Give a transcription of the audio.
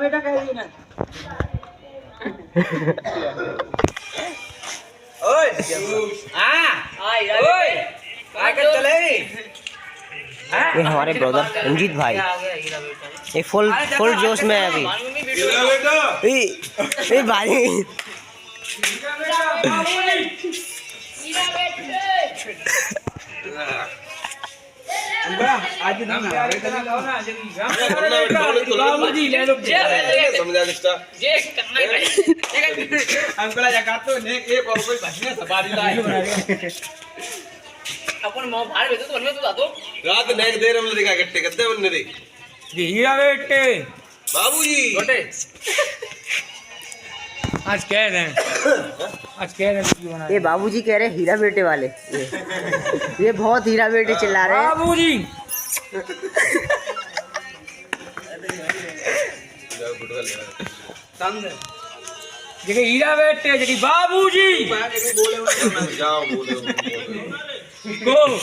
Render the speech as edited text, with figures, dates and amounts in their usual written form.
बेटा कह रही ना ओए ओए आगे चले ये हमारे ब्रदर रंजीत भाई ये फुल जोश में है अभी। ये भाई आज बाबूजी ले लो समझा दिस्ता जे अंकल जगा तो ने एक और कोई भजने सवारी लाए अपन मो भाड़ भेजो तो बनवे तो दादो रात नेक देर हम दिखा गट्टे गद्दे बनने दे हीरा बेटे बाबूजी गोटे आज कह रहे हैं ये बाबूजी कह रहे हीरा बेटे वाले ये बहुत हीरा बेटे चिल्ला रहे हैं बाबूजी जगह हीरा बेटे जगह बाबूजी जाओ बोलो